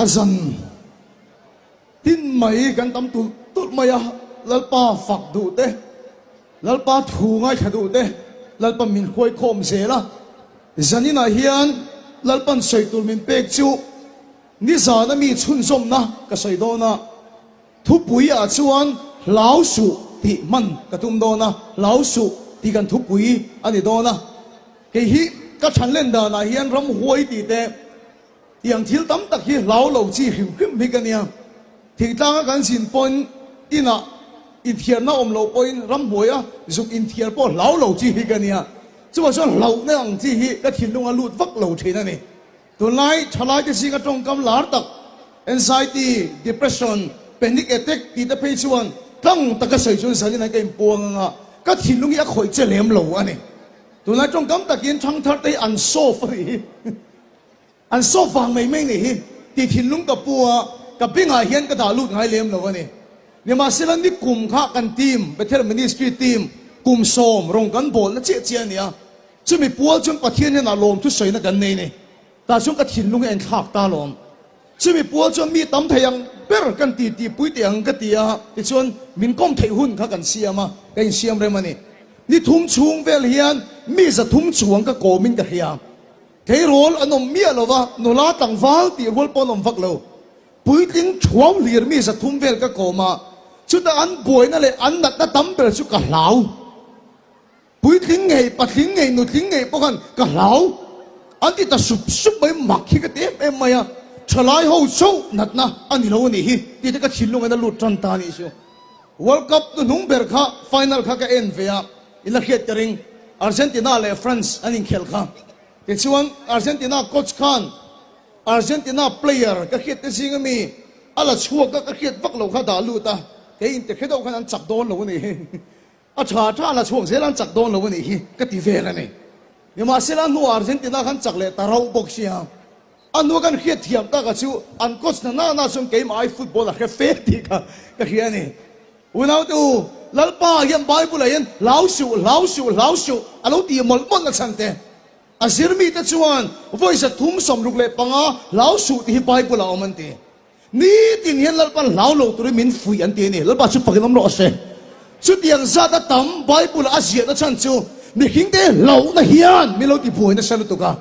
azan tin mai kan tam tu tut maya lalpa fak du te lalpa thu ngai khadu te lalpa min khoi khom zela zanina hian lalpan seitul min pek chu ni zana mi chun som na ka sei do na thu pui a chuan lau su ti man ka tum do na lau su ti kan thu pui ani do na ke hi ka than len da na hian ram huai ti te yang thil tam tak hi lau lo chi him him mi ka nia thing tang kan sin pon ina in thiar na om lo poin ram boya zuk in thiar po lau lo chi hi ka nia chu wa chuan lau na ang chi hi ka thin lunga lut vak lo thina ni tunai thalai te singa tong kam lar tak anxiety depression panic attack ti te phei chuan tang tak ka sei chuan sanin ka impuang nga ka thin lungi a khoi che lem lo ani tunai tong kam takin thang thar te an so free an so fang mai mai ni ti thin lung ka puwa ka pinga hian ka da lut ngai lem lo ani ni ma silan ni kum kha kan team bethel ministry team kum som rong kan bol na che che ania chumi pual chum pathian na lom thu sei na kan nei ni ta chung ka thin lung en khak ta lom chumi pual chum mi tam thayang per kan ti ti pui ti ang ka tia ti chon min kom thei hun kha kan siama kan siam re mani ni thum chung vel hian mi za thum chuang ka ko min ka hiam thei rol anom mi alova nola tang wal ti rol ponom vak lo pui ting chuang lir mi za thum vel ka ko ma chu ta an boi na le an nat na tam ber chu ka hlau pui ting ngei pa ting ngei nu ting ngei pokan ka hlau an ti ta sup sup mai mak hi ka te em maya thalai ho so nat na ani lo ni hi ti te ka thilung na lut tran ta ni chu world cup tu nung ber kha final kha ka en vea ila khiat ring argentina le france anin khel kha ke chuan argentina coach khan argentina player ka khiat te singa mi ala chuak ka khiat vak lo kha da lu ta ke in te khedo khan an chak don lo ni a tha tha la chuak zelan chak don lo ni hi ka ti ve la ni ni ma selan nu argentina khan chak le tarau bok sia anu kan khiat thiam ta ka chu an coach na na sum ke mai football a khe fe ti ka hiani without tu lalpa hian bible hian lau su alo ti mol mol na chante azirmi ta chuan voice thum som ruk le panga lau su ti bible a oman ti ni tin hian lalpa lau lo tu min fui an ti ni lalpa chu pakinom lo ase chu tiang za ta tam bible a zia na chan chu mi hing te lo na hian mi lo ti phoi na salu tu ka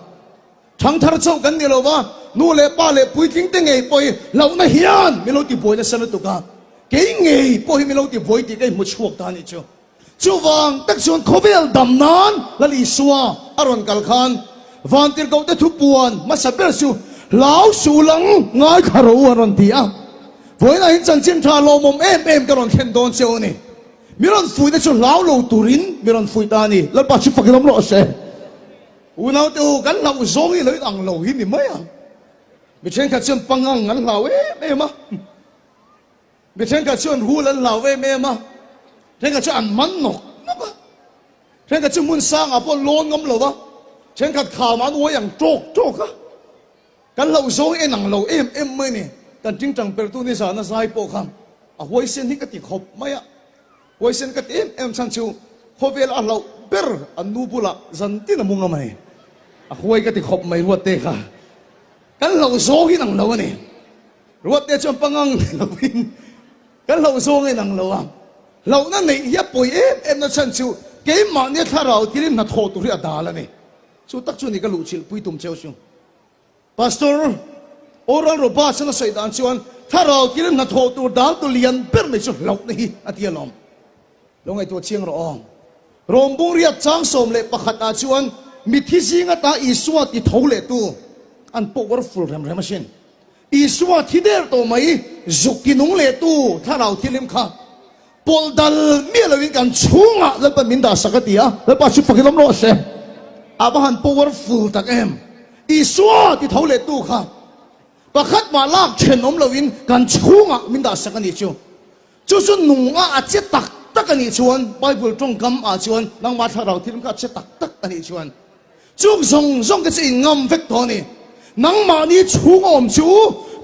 thang thar chau kan ni lo wa nu le pa le pui king te ngei poi lo na hian mi lo ti phoi na salu tu ka ke ngei poi mi lo ti phoi ti kai mu chuak ta ni chu chu wang tak chuan khovel dam nan lali suwa aron kal khan van tir ko te thu puan ma saber su lau su lang ngai kharo aron tia voi na hin chan chin tha lo mom em karon khen don cheu ni miron fui na chu lau lo turin miron fui ta ni la pa chu fakilom lo se unau tu kan lau zongi loi ang lo hi ni mai mi chen ka chen pangang ngan lau em ma mi chen ka chen hu lan lau em ma chen ka chen an man nok na ba chen ka chen mun sang a po lon ngam lo ba chen ka kha ma nu yang chok ka kan lau zong en ang lo em mai ni kan ting tang per tu ni sa na sai po kham a hoi sen hi ka ti khop mai hoi sen ka ti em chan chu khovel a lo ber an nu bula zan ti na munga mai a hoi ka ti khop mai ruat te kha kan lau zong hi nang lo ni ruat te chom pangang lo win kan lau zong en ang lo lo na nei ya poi em na chan chu ke ma ne tharau tirin na tho tu ri ada la ni chu tak chu ni ka lu chil pui tum cheu chu pastor oral ro ba sana sai dan chuan tharau tirin na tho tu dal tu lian per me chu lo ni atia lom lo ngai tu chiang ro ong rom bung ria chang som le pakhat a chuan mi thi zinga ta iswa ti tho le tu an powerful ram machine iswa thi der to mai zukinung le tu tharau thilim kha pol dal mi lawin kan chunga lalpa minda sakatia lalpa chu fakilom lo se abahan powerful tak em iswa ti thole tu kha pakhat ma lak chen om lawin kan chunga minda sakani chu chu chu nunga a che tak tak ani chuan bible tong kam a chuan nang ma tharau thilim ka che tak tak ani chuan chung zong ka chi ngam vek to ni nang ma ni chung om chu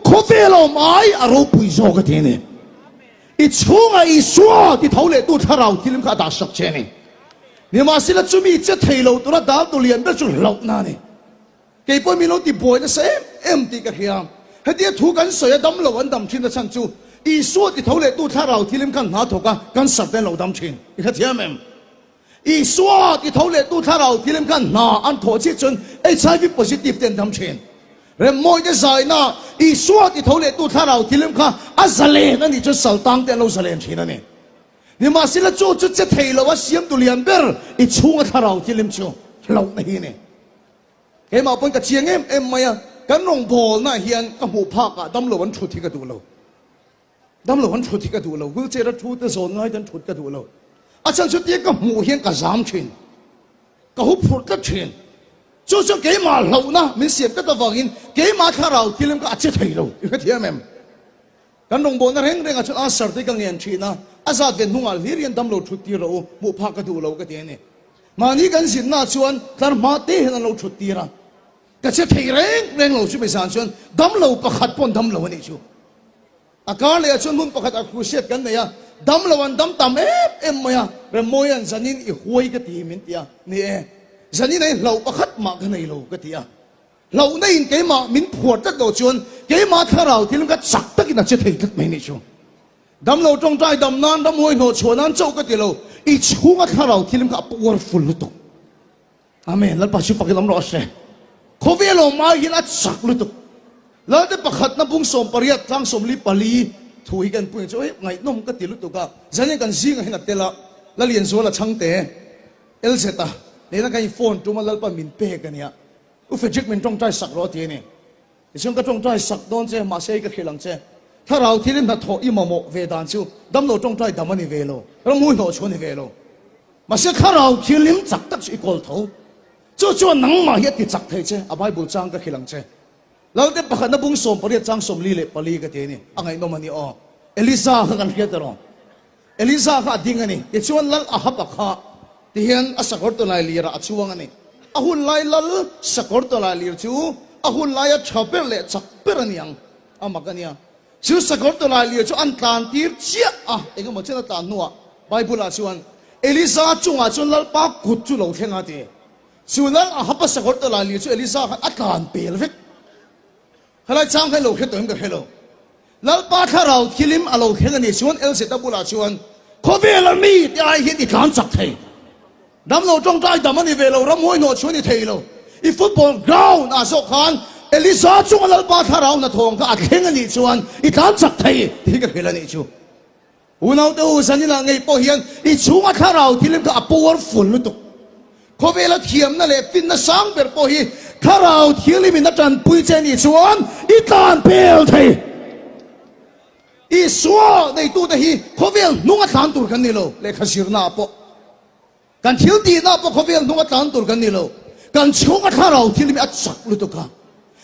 khovelom ai aro pui zo ka ti ni i chunga i suwa ti thole tu tharau thilim kha da sak che ni ni ma sila chumi che thailo tu ra dal tu lian da chu lo na ni ke po mi lo ti boy na se em ti ka hiam ให้เดียถูกันสวยดำเหลวันดำชินนะฉันจูอีส่วนที่เขาเลยตู้ท่าเราที่เล่มกันหาถูกกันสัตว์แต่เราดำชินอีกทียมอีส่วนที่เขาเลยตู้ท่าเราที่เล่มกันหาอันถั่วชิดจนไอ้ใช้วิปโพสิทีฟเต็มดำชินเรื่องมวยจะใส่น่ะอีส่วนที่เขาเลยตู้ท่าเราที่เล่มกันอัศเลนั่นนี่จะสั่งตังแต่เราสเลนชินนั่นนี่มาสิละจูจุดจะเทลว่าเสียมตุเลียนเบอร์อีช่วงท่าเราที่เล่มชูเราไม่เนี่ยเฮ้มาเป็นกระเชียงเอ็มมากันลงโบน่ะเฮียนกับหูพักดำเหลวันชุดที่กระดูเราดำเหลวันชุดที่กระดูเราวิเจริญชุดจะสอนง่ายดันชุดกระดูเราอาจารย์ชุดที่กับหูเฮียนกับสามชิ้นกับหูพูดกับชิ้นจู่ๆเกี่ยมาเรานะมีเสียบก็ตะวันกินเกี่ยมาท่าเราที่เล่มก็อาจจะเทเราอีกทีแม่กันลงโบน่ะเร่งอาจารย์อาศัยที่กังเงียนชีนะอาศัยเป็นนุ่งอะไรเรียนดำเหลวชุดที่เราหูพักกระดูเราก็เดี๋ยวนี้มานี่กันสิน่าชวนแต่มาเตะให้เราชุดที่เราก็จะทีเร่งเราช่วยไปสานชวนดำเราประคัดปนดำเราเนี่ยชูอาการเลยชวนมุ่งประคัดอาคุเสียกันเนี่ยดำเราวันดำตามเอ็มมาเรื่องมวยอันจันนินอีหวยก็ตีมินตีอ่ะนี่จันนินเนี่ยเราประคัดมากันในเราก็ตีอ่ะเราในอินเกมามินปวดตัดโดชวนเกมาถ้าเราที่นั่นก็จักตะกินจะทีตัดไม่เนี่ยชูดำเราจงใจดำนานดำมวยโหนชวนนั้นเจ้าก็ตีเราอีช่วงถ้าเราที่นั่นก็ปวดฝุ่นลุตุอาเมนแล้วปัจจุบันเรารอเสียเขาเวลามาหินัดสักลุตุแล้วได้ประคัดนับบุ้งสมปริยัติทางสมลิปลีถุยกันปุ่นจะเอ้ยไงน้องก็ติลุตุก็จะเนี่ยกันซิงให้นัดเตละแล้วเรียนโซละช่างเตะเอลเซตาเนี่ยนักไอโฟนจุมาแล้วปะมินเป้กันเนี่ยอุฟจิกมันจงใจสักรอทีนี่ดิฉันก็จงใจสักโดนเจมาเซก็ขี้หลังเจถ้าเราที่เล่นนัดโถอิมโมเวดานชูดำเราจงใจดำมันนี่เวโลเรามุ่งหัวชนนี่เวโลมาเสียถ้าเราที่เล่นจักตักอีกอลโถจู่ๆนังมาเฮ็ดติดจักเทเจอาบายบุญจังก็ขี้หลังเจแล้วได้ประคันนับบุ้งสมปริยัติจังสมลีเล่ปลีก็เทนี่อังไงโนมันนี่อ๋อเอลิซาเขากันเฮ็ดตลอดเอลิซาเขาดิ้งอันนี้เดี๋ยวชวนลัลอาฮับข้าที่เห็นอาศักดิ์ตัวลายลีระช่วงอันนี้อาหุ่นลายลัลสักดิ์ตัวลายลีชูอาหุ่นลายชับเปร์เล่ชับเปร์นี่ยังอามากันเนี่ยชูสักดิ์ตัวลายลีชูอันตานทีเชี่ยเอ็งก็มาเชื่อตานนัวไบเบิลอาชวนเอลิซาจุงอาชวนลัลปากกุดจูเหลาเทงอาเตส่วนนั้นฮับปัสสักดิ์ตัวลายลีชูเอลิซาอัตลานเปลวิกขณะจ้างให้เราแค่ตัวเองก็ให้เราแล้วป้าถ้าเราคิลิมเราแค่นี้ชวนเอลเซตบุลาชวนเขาเวลามีที่ไอ้เห็นอีกการจักเทดำเราจงใจดำมันนี่เวลาเรามวยโนชวนนี่เทเราอีฟุตบอลกราวน์อาโซคานเอลิซาชวนแล้วป้าถ้าเราหน้าทองก็อัดแข่งนี่ชวนอีกการจักเทที่ก็เวลานี่ชูอุณเอาตัวสันนิษฐานไงพอเห็นอีชวนถ้าเราคิลิมก็อัปวอร์ฝุ่นลุตุเขาเวลาเทียมนั่นแหละฟินน่ะสังเบอร์พอเห็นถ้าเราเที่ยวลิมินัดจันปุยเจนี่ชวนอีตานเปลเทอีสัวในตัวเฮีเขาเวลนุ่งตานตุรกันนี่โลเลขาศิรนาปะกันเที่ยวดีนาปะเขาเวลนุ่งตานตุรกันนี่โลกันช่วงถ้าเราเที่ยวลิมิอัดสักลุตุกัน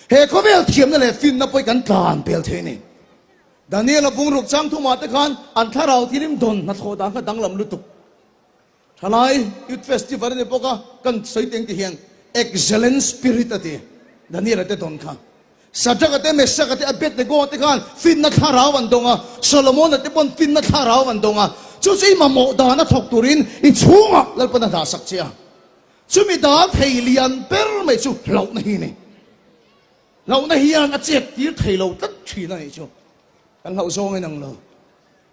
เฮ้เขาเวลเทียมนั่นแหละฟินน่ะไปกันตานเปลเทนี่ดันนี่เราปุ่งรูปจังทุ่มมาตะกันอันถ้าเราเที่ยวลิมดนนัดโคดังก็ดังลำลุตุทลายยุทธเฟสติวัลเนี่ยพวกกันใส่เต็งที่เฮียนexcellent spirit ati dani rate don kha sajak ate mesak ate abet ne go ate khan fin na tharawan donga solomon ate pon fin na tharawan donga chu sei ma mo da na thok turin in chunga lalpa na da sak chia chumi da theilian per me chu lau na hi ne lau na hi an achet tir theilo tat thina ni chu kan hau zo ngai nang lo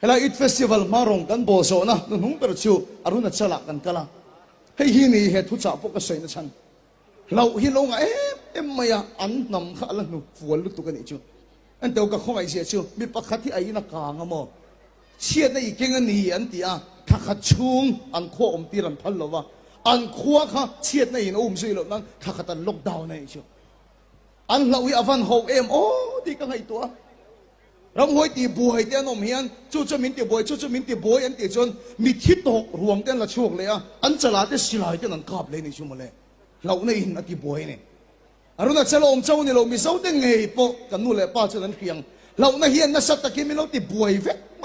hela it festival marong kan bo so na nung per chu aruna chala kan kala hei hi ni he thu cha pok ka sei na chanเราฮิโลงไม่อันนำข้าลังนูฝนลุตุกันอีกจู่อันเดียวกับข้อไอเสียจู่มีปะคัดที่ไอ้นักกางอ่ะมั้งเชี่ยในอีกเงี้ยนี่อันที่ถ้าขัดชุงอันข้ออมตีรันพันหรอวะอันข้อข้าเชี่ยในอินอุ้มซิลนั้นถ้าขัดตันล็อกดาวน์ในจู่อันเราอีอฟันโฮโอ้ดีกันไงตัวเราหวยตีบวยเตี้ยนมเฮียนจู่จะมินตีบวยจู่จะมินตีบวยอันตีจนมีทิศตกรวงเต้นละช่วงเลยอันจะลาเตสิลายเต้นนั่นกาบเลยในชั่วโมงเลยเราในอินอธิบายเนี่ยอรุณาเชลอมเจ้าเนี่ยเรามีเสาเด้งไงปะกันนู่นเลยป้าเจ้านั้นเพียงเราในเฮียนนัสัตตะกี้มีเราติบวยเวกไหม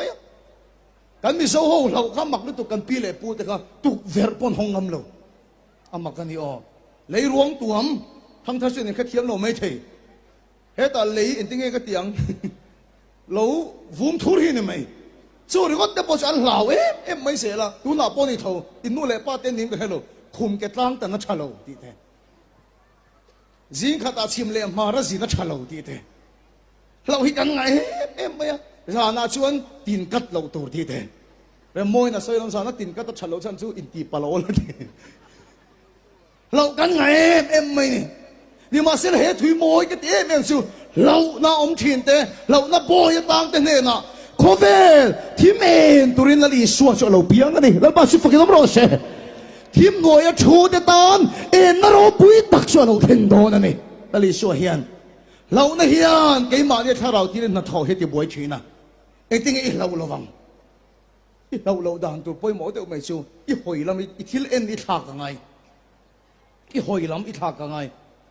กันมีเสาหูเราข้ามักด้วยตัวกันปีเลยพูดแต่ก็ตุกเวรปนห้องน้ำเราอามักกันนี่อ๋อเลยรวงตัวทั้งท่าเส้นแค่เทียมเราไม่เทเฮ้แต่เลยอินติ้งก็เตียงเราวุ่นทุเรียนไหมจู่เรื่องก็แต่พอฉันเหล่าไม่เสียละดูหน้าปนนี่เท่าอินนู่นเลยป้าเต้นนิ่มกันให้เราคุมเกตลังแต่นัชโลดีเถอะจิงขัดอาชิมเลยมาระจีนัชโลดีเถอะ เราฮิกันไงเอ็มไหมอะสานาชวนตีนกัดเราตัวที่เด้เรื่องมวยน่ะสวยลำสานาตีนกัดต้องฉันเราฉันสู้อินตีปะโลแล้วเด้เรากันไงเอ็มไหมนี่นี่มาเสียเหตุถุยมวยกันเอ็มเอ็มสู้เราหน้าอมชินเต้เราหน้าโบยต่างเต้เนี่ยนะโคเวลทีมเอ็นตุรินนาลีสวดจเราเบียงกันนี่แล้วบ้าสุดฟังกันน้ำร้อนเช่ทีมหน่วยชูเดตานเอ็นนรกปุยตักสวดเราเทนโดนั่นนี่นาลีสวดเฮียนเราเนี่ยเฮียนกี่มาเนี่ยถ้าเราที่นั่นท้อเหตุบวยชีนะเอ็งติงอีเราระวังเราด่านตัวป่วยหมอเดี๋ยวไม่สู้อีหอยลำอีทิลเอ็นอีทากยังไงอีหอยลำอีทากยังไง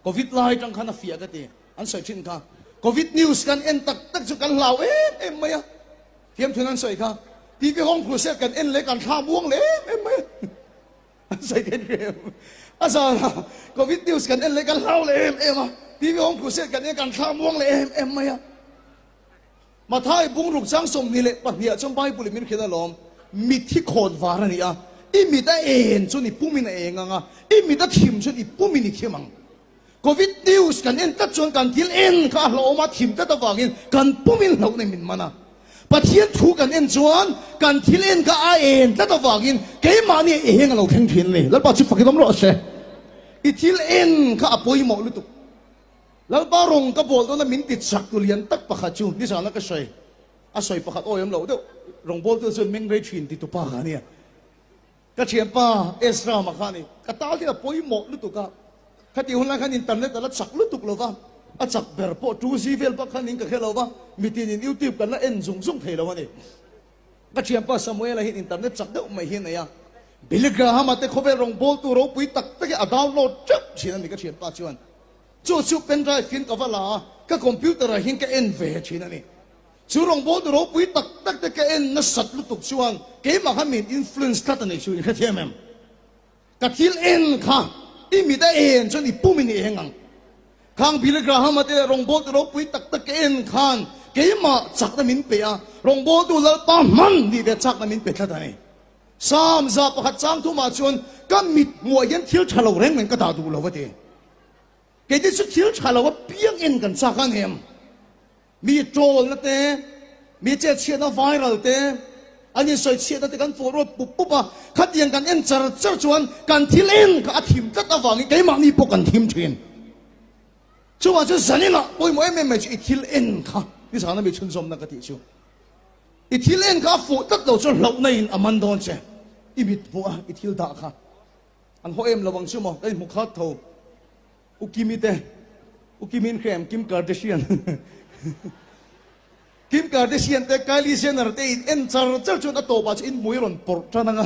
โควิดไล่จังขันเฟียกันตีอันใส่ชินค่ะโควิดนิวส์กันเอ็นตักจุกันเหล่าเอ็มไหมอะเทียมทุนันใส่ค่ะที่ไปห้องครูเสกันเอ็นเลยกันข้ามวงเลยเอ็มไหมอันใส่กันเอ็มอาจารย์โควิดนิวส์กันเอ็นเลยกันเหล่าเลยเอ็มอะที่ไปห้องครูเสกันเอ็นกันข้ามวงเลยเอ็มไหมอะมาท้ายบุ้งลูกช้างสมนี่เลยปัญญาจงไปบุริมินเขตลอมมีที่โคนวาระนี่อ่ะอีมีแต่เอ็นชนิปุ่มินเองอ่ะอีมีแต่ทิมชนิปุ่มินเขียมังโควิดนิวส์กันเอ็นตัดชนกันที่เอ็นข้าเรามาทิมตัดตะวากินกันปุ่มินเราในมินมันอ่ะปะเทียนถูกันเอ็นชวนกันที่เอ็นข้าเอ็นตัดตะวากินเกี่ยมาเนี่ยเองเราแข่งขันเลยแล้วปัจจุบันก็ต้องรอเสียอีที่เอ็นข้าป่วยหมอลุตุแล้วบารองก็บอกว่านั้นมินติดสักตุเลียนตักปะขัดจูนี่สารนักใส่อาศัยปะขัดโอ้ยมเราเดี๋ยวรองบอกตัวส่วนมิงเรชินติดตุปะขันเนี่ยก็เชียนป้าเอสรามาขันนี่ก็ตาที่เราป่วยหมอลุตุกะขัดที่คนละขันอินเทอร์เน็ตแต่ละสักลุตุกเราว่าอาจักเบอร์โปจูซีเฟลปะขันนี่ก็แค่เราว่ามีที่นี่ยูทูบกันแล้วเอ็นส่งเทเราวันนี้ก็เชียนป้าสมัยเราเห็นอินเทอร์เน็ตสักเดี๋ยวไม่เห็นเลยอ่ะบิลกราฮามาเตะเขาไปรองบอกตัวเราปุยตักตะกี้ดาวน์โหลดจับเชียนนี่ก็เชียนป้าชวนจู่จู่เป็นไรฟินกับว่าล่ะก็คอมพิวเตอร์หินก็เอ็นเวชินันนี่จู่รองบอกตัวเราปุยตักตะกี้เอ็นนัสสัตลุตุกชวนเกี่ยมาขมิ้นอินฟลูเอนซ์ขัดนี่ชวนแค่เทียมเอ็มก็ทิลเอ็นค่ะอีมีแต่เอ็นชวนอีปุ่มินเองงั้งข้างบิลกราฮามาเตะรองบอกตัวเราปุยตักตะกี้เอ็นข้างเกี่ยมาจักนั่นมินเปียรองบอกตัวเราตามันดีเด็ดจักนั่นมินเปียขัดนี่สามจับขัดจังทุ่มาชวนก็มิดงัวยันทิลชะลาวเร่งเหมือนก็ตาดูเราวะเดเกิดสุดที่ชาลาวเปียงเอ็นกันสักครั้งเห็มมีโจลนะเต้มีเจ็ดเชียนไวรัลเต้อันนี้สวยเชียนแต่กันโฟร์ดปุ๊บอ่ะขัดยังกันเอ็นจะชวนกันที่เล่นกับทีมก็ตะวังเกี่ยมันนี่พวกกันทีมเชียนชัวร์จะสันนิษฐานป่วยมวยไม่ใช่ที่เล่นค่ะที่สารนั้นมีชื่นชมนักติชูที่เล่นกับฟูตัดเราจนเราในอามันโดนเช่อีบิดหัวที่ด่าค่ะอันหัวระวังชั่วโมงไอ้มุขเท่าอุกิมิเตอุกิมินแคมกิมการ์เดเชียนกิมการ์เดเชียนแต่กาลิเซียนอะไรเอ็นซาร์เจ้าชนอัตโตบาชอินมวยรอนปอร์ชานัง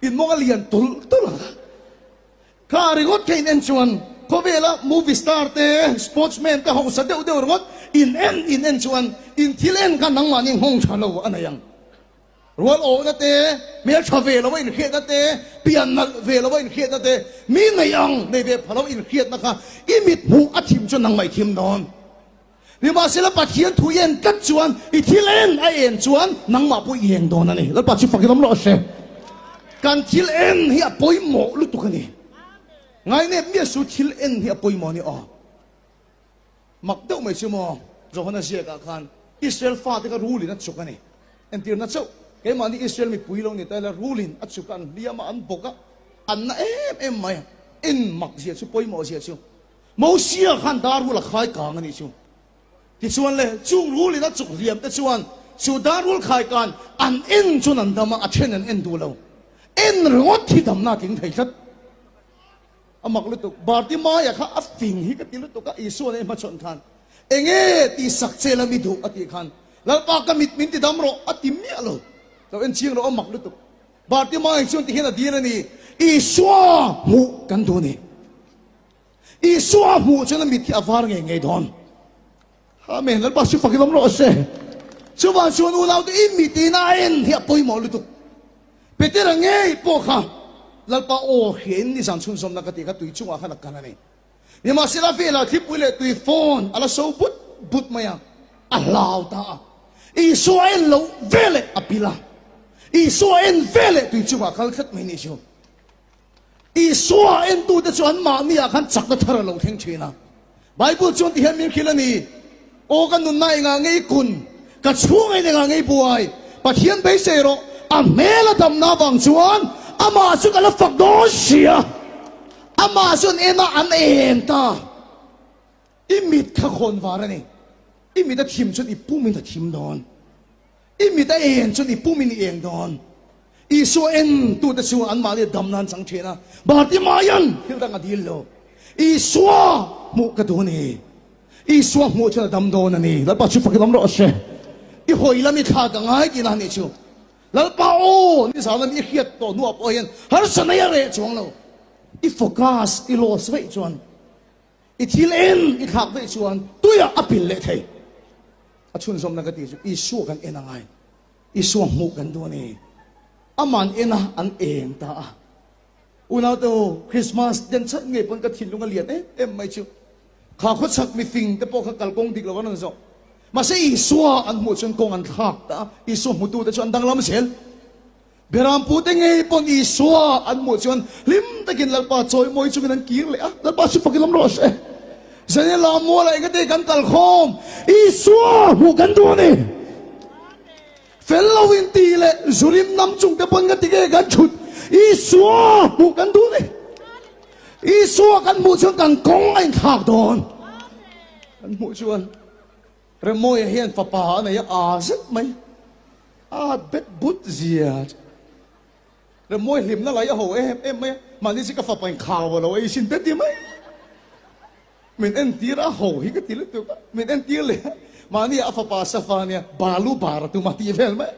อินมองเลียนตุลข้าริกอดแค่อินชวนเขาเวลามูฟี่สตาร์เตสปอร์ตแมนแต่ห้องสัตว์เดียวรถอินเอ็นชวนอินที่เล่นกันนังมันยังห้องชาโลอันไหนยังรัวโอ้นั่นเต้เมียชอบเวลาว่าอินเครียดนั่นเต้เปลี่ยนนักเวลาว่าอินเครียดนั่นเต้มีในยังในเวพเราอินเครียดนะคะอิมิดหูอัดทิมจนนังไม่ทิมนอนนี่มาศิลปะเทียนทุเย็นกัดชวนอีที่เล่นไอเอ็นชวนนังมาปุยเองโดนนั่นนี่แล้วปัจจุบันก็ต้องรอเชการที่เล่นเฮียปุยหมอลุตุกันนี่ไงเนี่ยเมียสุดที่เล่นเฮียปุยหมอนี่อ๋อมักเดาไม่ชั่วโมงจะคนนั้นเสียกันคันอิสราเอลฟาที่ก็รู้เลยนั่นสุกันนี่เอ็นตีนั่นเจ้าเอ็มอันนี้อิสราเอลมีปุยลงนี่แต่ละรูลินอัดสุกันเลียมาอันบกะอันนั้นเอ็มไม่เอ็นมักเสียชุปุยหมอเสียชุมอเสียขันดารุละขายกางนี่ชุที่ชวนเลยจุงรูลินอัดสุกเรียมแต่ชวนชูดารุลขายการอันเอ็นชวนอันดามาอัดเชนเอ็นดูเราเอ็นรถที่ดำหน้าถึงไทยชัดอามักลุตุบาร์ติมาอยากข้าอัฟฟิงฮิกติลุตุกะอีส่วนเอ็มมาชนคันเอ็งที่สักเซลามิดูอติคันแล้วปากมิดมินติดำรออติมีอะไรเราเอ็นเชียงเราเอาหมักลุตุบาร์ติมาอีส่วนที่เห็นดีนั่นนี่อีส่วนหูกันดูนี่อีส่วนหูฉันมิดที่อฟาร์ไงดอนฮาเมนแล้วบาสุฟักดำรอเซ่ชัวร์ชวนอุลาวที่มิดที่น่าเอ็นที่อปุยหมอลุตุเป็นที่ระเงยปกค่ะแล้วป้าโอเห็นนี่สังชุนสมนักติกาตุยช่วงขนาดกันนี่นี่มาสิลาฟิลาทิปุยเลตุยโฟนอะไรโซบุตมายังอัลลอฮฺตาอิสราเอลเราเวเลอปิลาอิสราเอลเวเลตุยช่วงขันขัดไม่นิชมอิสราเอลตัวเด็กชวนมามีอาการจักรทารเราเทงชีนะไบเบิลชวนที่เห็นมีคิลนี่ ô cái nụ này ngà ngay cùn cái chuông này ngà ngay buai bà thiên bấy xe rồi mẹ là đầm na bằng chuan mà xuống cái là phật đó xìa mà xuống em nó ăn em ta imit khắc hồn vào này imit đã thìm chút ipu mình đã thìm đòn imit đã em chút ipu mình em đòn isu en tu đã xuống ăn mà để đầm nan sang chena bà ti mayan hiểu đang đi lo isu mu cái đồ này isu mu cho đầm đòn này là bà chụp cái đầm đó xe i hồi là mi khá cái ngay cái này chứ là bà ô ni sao là mi khiết to nuo po hen har san ya re chuang lo i focus i los vậy chuan i thil en i khak vậy chuan tuya apil le thei a chun som na ka ti chu i su kan en angai i su mu kan do ni aman ena an eng ta una to Christmas den chat nge pon ka thil lunga lian em mai chu kha khot sak mi fing te po kha kal kong dik lo wan zo mà sẽ Isua anh mua chân công anh khác đã Isua mua tu để cho anh đang làm gì beram pute nghe pon Isua anh mua chân lim ta kinh lạc ba chơi môi chung anh kiêng lẽ lạc ba chụp cái lắm rồi sẽ giờ này làm mua lại cái đấy gan tal khom Isua mua gan đua này fellow in ti lệ zulim nam chung cái pon cái cái gan chut Isua mua gan đua này Isua gan mua chân gan công anh khác đòn anh mua chân rồi môi hiền phật bà này rất mấy bet bút gì rồi môi liềm nó lấy hồ em mấy mà đi chỉ có phật bành khảo vào rồi xin bet đi mấy mình ăn tía ra hồ hi cái tía lúc đó mình ăn tía lệ mà đi phật bà sa pha này bà lu bà ra tu mà tía về mấy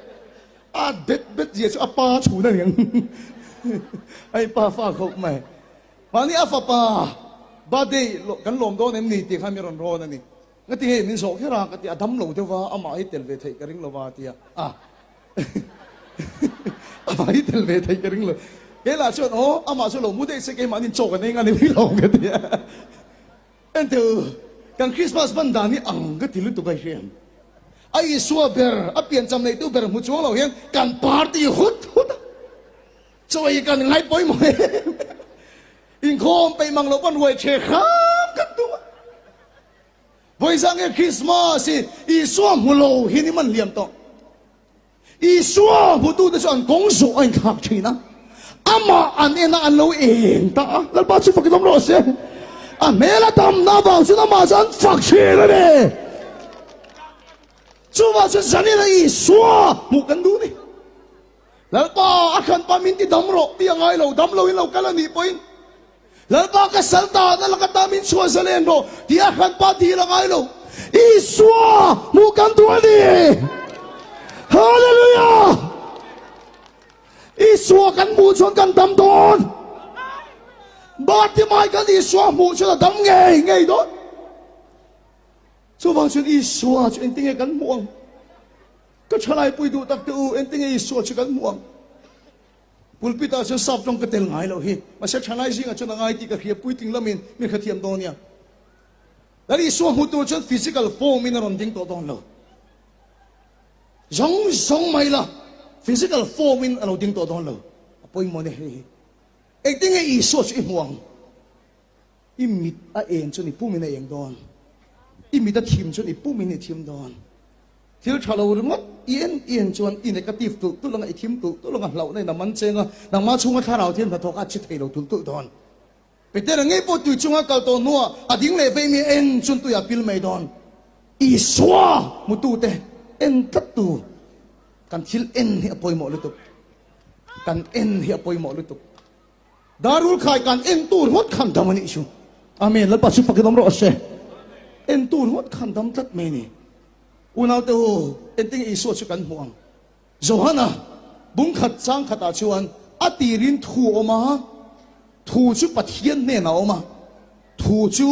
bet gì cho apa chủ này ai pa pha khóc mày mà đi phật bà đi cái lồng đó nem nỉ thì khai mi ròn ròn này ngay thì mình số cái ra cái thì đâm lỗ theo vào ama ít tiền về thấy cái ring lỗ vào thì ama ít tiền về thấy cái ring lỗ cái là chuyện ama số lỗ mua đây sẽ cái mà mình chọc cái này ngay mình lỗ cái thì anh từ cái Christmas ban đàn ni cái thì lúc tụi cái hiện ai xua ber biến chăm này tụi ber mua chuông lỗ hiện can party hút chơi cái ngay bồi mồi in khomไปมังลวันรวยเชข้ามกันตัวbây giờ nghe Christmas i xóa mù lầu hi ni man liam to i xóa mù tu de chuan gong su anh khak thina ama an ena an lo eng ta lal ba chu fakidom ro se a mela tam na ba chu na ma san fak che le ne chu wa chu zani la i xóa mù kan du ni lal ba akhan pa min ti dam ro ti angai lo dam lo in lo kala ni poin lal ba ka salta na lakata min chua salen ro ti akhan pa ti la ngai lo i xóa mù kan du ni hallelujah i xóa kan mu chuan kan dam don ba ti mai kan i xóa mu chuan dam ngei don chu wang chuan i xóa chu en tinge kan muang ka thalai pui du tak tu en tinge i xóa chu kan muang pulpita chuan sap tong ka tel ngai lo hi ma se thalai jinga chuan ngai ti ka khia pui ting lamin mi kha thiam don ya lari xóa mu tu chuan physical form in ron ding to don lo zong mai la physical form in alo ding to don lo apoi mo ne he ek ting e so chi muang imit a en chu ni pu min eng don imit a thim chu ni pu min ni thim don thil thalo ngot ien chuan in negative tu lang ai thim tu lang hlau nei na man chenga nang ma chunga tharau thiam tha thok a chi thei lo tu don peter ngai po tu chunga kal to nuwa ading le ve mi en chun tu ya pil mai don i swa mu tu te en tat tu kan thil en hi apoi mo lu tu kan en hi apoi mo lu tu darul khai kan en tu hot khan damani chu amen la pa chu fakidom ro se en tu hot khan dam tat me ni unaw te en ting i so chu kan huang johana bung khat chang khata chuan atirin thu oma thu chu pathian ne na oma thu chu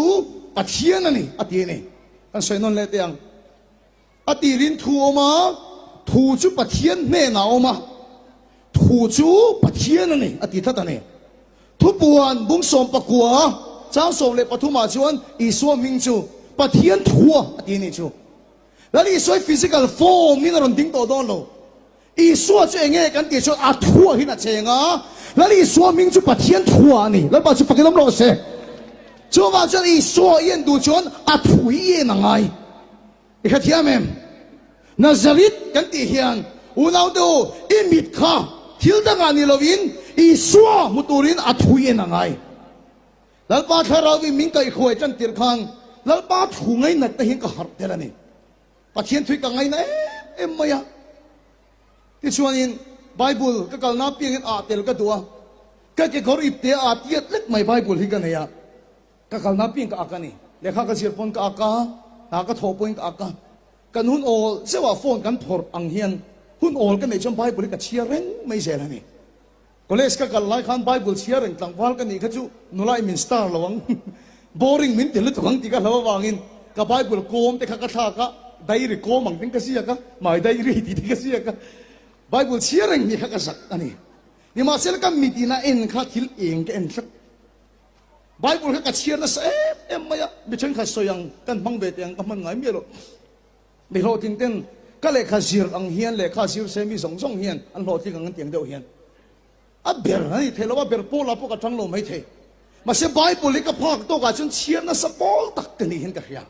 pathian ani ati ne kan soinon le teang atirin thu oma thu chu pathian ne na oma thu chu pathian ani ati thata ne thu puan bung som pakua chang som le pathuma chuan i so ming chu pathian thua ati ni chu lali soi physical form min ron ding to don lo i so chu enge kan ti chu a thua hi na chenga lali so ming chu pathian thua ni la ba chu pakidom lo se chu wa chu i so yen du chuan a thui ye na ngai ikhathiam em Nazaret kan ti hian unaw do imit kha thil danga ni lovin iswa muturin athui enangai lalpa tharawi min kai khoi chan tir khang lalpa thungai na te hin ka har telani pathian thui ka ngai na em maya ti chuanin bible ka kalna piang a tel ka duwa ka ke gor ipte a tiat lek mai bible hi ka ne ya ka kalna piang ka akani lekha ka sirpon ka aka ha ka thopoin ka aka kan hun ol sewa phone kan thor ang hian hun ol kan nei chom bible ka chia reng mai zelani college ka kal lai khan bible chia reng tlang wal kan ni kha chu nulai min star lawang boring min tel thong ti ka lawa wangin ka bible kom te kha ka tha ka diary kom ang ting ka sia ka mai diary ti ka sia ka bible chia reng ni kha ka sak ani ni ma sel ka mitina en kha thil eng ke en sak bible kha ka chia na sa em maya bi chen kha soyang kan mang be teng ka man ngai mi lo mi lo ting ten ka le kha zir ang hian le kha zir se mi song song hian an lo ting ang tiang deuh hian a ber hai thelo ba ber pola po ka thang lo mai the ma se bible ka phak to ka chun chia na sa pol tak te ni hin ka hia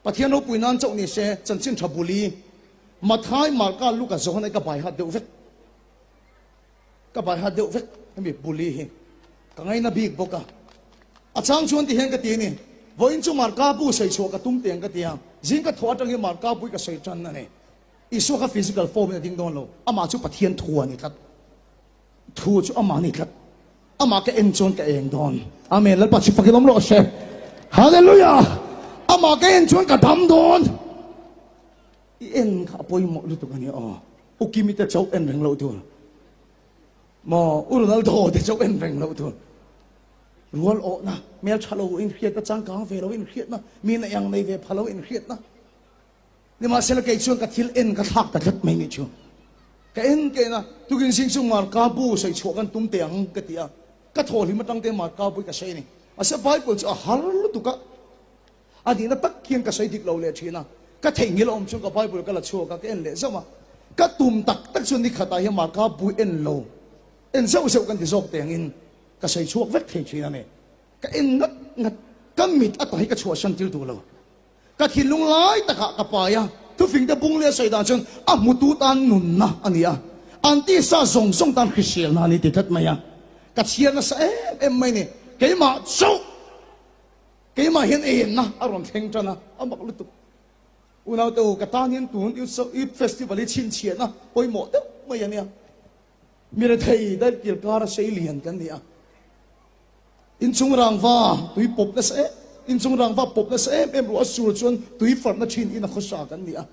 pathian no puinan chau ni se chan chin thabuli mathai mar ka lu ka zon ai ka bai ha deuh vet ka bai ha deuh vet mi buli hi ka ngai na big boka a chang chuan ti hen ka ti ni voin chu mar ka bu sei chu ka tum teng ka ti ha jing ka thwa tang hi mar ka bu ka sei chan na ne isu ka physical form na ding don lo ama chu pathian thua ni khat thu chu ama ni khat ama ka en chon ka eng don amen lal pa chi fakilom lo she hallelujah ama ka en chon ka dam don i en ka poi mo lu tu ka ni o kimi ta chau en reng lo tu mo urunal do te chau en reng lo tu rual o na mel chalo in khiat ta chang kang ve lo in khiat na mi na yang nei ve phalo in khiat na ni ma sel ke chuan ka thil en ka thak ta thlat mai ni chu ka en ke na tukin sing sung mar ka bu sei chu kan tum te ang ka tia ka thol hi matang te mar ka bu ka sei ni asa bible chu a har lu tu ka adi na tak khian ka sei dik lo le thina ka theng ngil om chu ka bible ka la chu ka en le zama ka tum tak tak chu ni khata hi mar ka bu en lo en zau zau kan ti zok te angin ka sei chuak vet thei thina ne ka en ngat ngat ka mit atai ka chu san til tu lo ka thilung lai ta ka pa ya tu fing da bung le sai da chun a mutu tan nun na ania anti sa song song tan khisial na ni ti that maya ka chian na sa em mai ni ke ma so ke ma hian en na aron theng chana amak lu tu unaw to ka tan hin tun yu so i festival i chin chian na poi mo de mai ania mi re thei da kil kar sei lian kan ni a in chung rang va tui pop na sa in chung rang va pop na sa em ro sur chun tui far na chin in a khosa kan ni a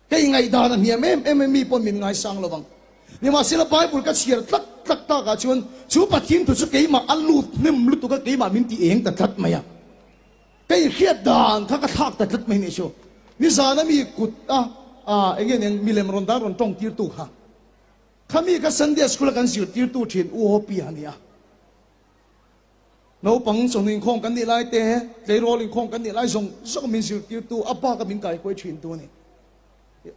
ke ngai da na hiam em mi pon min ngai sang lawang ni ma sila bible ka chiar tlak tlak ta ka chun chu pathin tu chu ke ma alu nim lu tu ka ke ma min ti eng ta that maya ke khiat dan kha ka thak ta that mai ni chu ni za na mi kut engen eng milem ron da ron tong tir tu kha khami ka sunday school kan sir tir tu thin u ho pi ania no pang song ning khong kan ni lai te le rolling khong kan ni lai song so min sir tir tu apa ka min kai koi thin tu ni